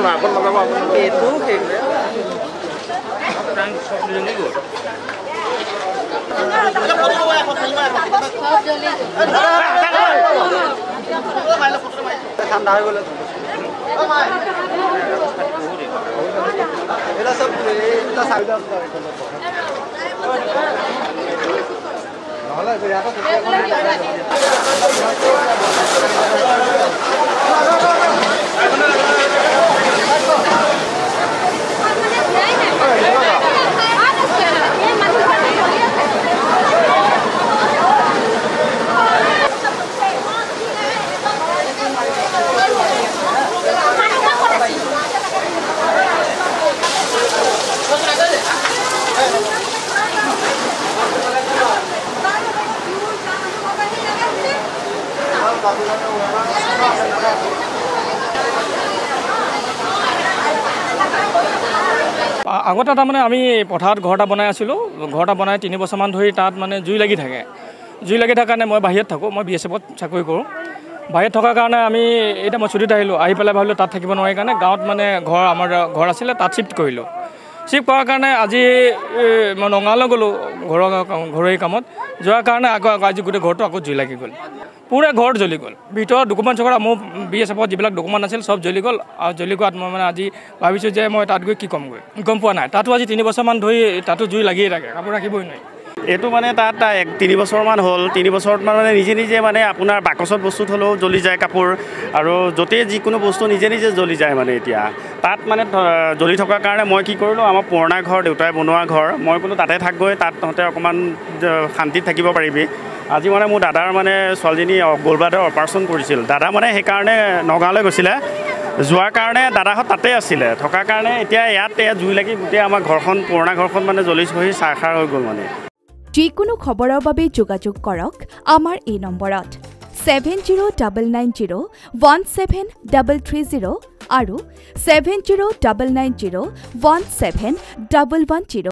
না এখন মাজাব আপনি এইটো শেষ টাইম সব জ্বলি গ'ল ঠান্ডা হয়ে গেল এটা সব এটা সাইডা নহলে ইয়াতে আগতে তাৰমানে আমি পথাৰত ঘৰ এটা বনাই আছিলোঁ ঘৰ এটা বনাই 3 বছৰমান ধৰি তাত মানে জুই লাগি থাকে জুই লাগি থকাৰ কাৰণে মই বাহিৰত থাকোঁ মই BSFত চাকৰি কৰোঁ বাহিৰত থকাৰ কাৰণে আমি এতিয়া মই ছুটীত আহিলোঁ আহি পেলাই ভাবিলোঁ তাত থাকিব নোৱাৰি কাৰণে গাঁৱত মানে আমাৰ ঘৰ আছিলে তাত শিফ্ট কৰিলোঁ শিফ্ট কৰাৰ কাৰণে আজি মই নগাঁৱলৈ গ'লোঁ ঘৰৰ কামত যোৱাৰ কাৰণে আজি গোটেই ঘৰটো আকৌ জুই লাগি গ'ল পুৰা ঘৰ জ্বলি গ'ল ভিতৰত ডকুমেণ্ট চকুমেণ্ট মোৰ BSFত যিবিলাক ডকুমেণ্ট আছিল চব জ্বলি গ'ল আৰু জ্বলি গোৱাত মই মানে আজি ভাবিছোঁ যে মই তাত গৈ কি ক'মগৈ গম পোৱা নাই তাতো আজি 3 বছৰমান ধৰি তাতো জুই লাগিয়ে থাকে কাপোৰ ৰাখিবই নোৱাৰি এইটো মানে তাত 3 বছৰমান হ'ল 3 বছৰত মানে নিজে মানে আপোনাৰ বাকচত বস্তু থ'লেও জ্বলি যায় কাপোৰ আৰু য'তেই যিকোনো বস্তু নিজে জ্বলি যায় মানে এতিয়া তাত মানে জ্বলি থকাৰ কাৰণে মই কি কৰিলোঁ আমাৰ পুৰণা ঘৰ দেউতাই বনোৱা ঘৰ মই বোলো তাতে থাকগৈ তাত তহঁতে অকণমান শান্তিত থাকিব পাৰিবি আজি মানে মোৰ দাদাৰ মানে ছোৱালীজনী গ'লব্লাডাৰ অপাৰেশ্যন কৰিছিল দাদা মানে সেইকাৰণে নগাঁৱলৈ গৈছিলে যোৱাৰ কাৰণে দাদাহঁত তাতে আছিলে থকাৰ কাৰণে এতিয়া ইয়াত জুই লাগি গোটেই আমাৰ ঘৰখন পুৰণা ঘৰখন মানে জ্বলি হৈ চাৰখাৰ হৈ গ'ল মানে যিকোনো খবৰৰ বাবে যোগাযোগ কৰক আমাৰ এই নম্বৰত 7099017330 আৰু 7099017110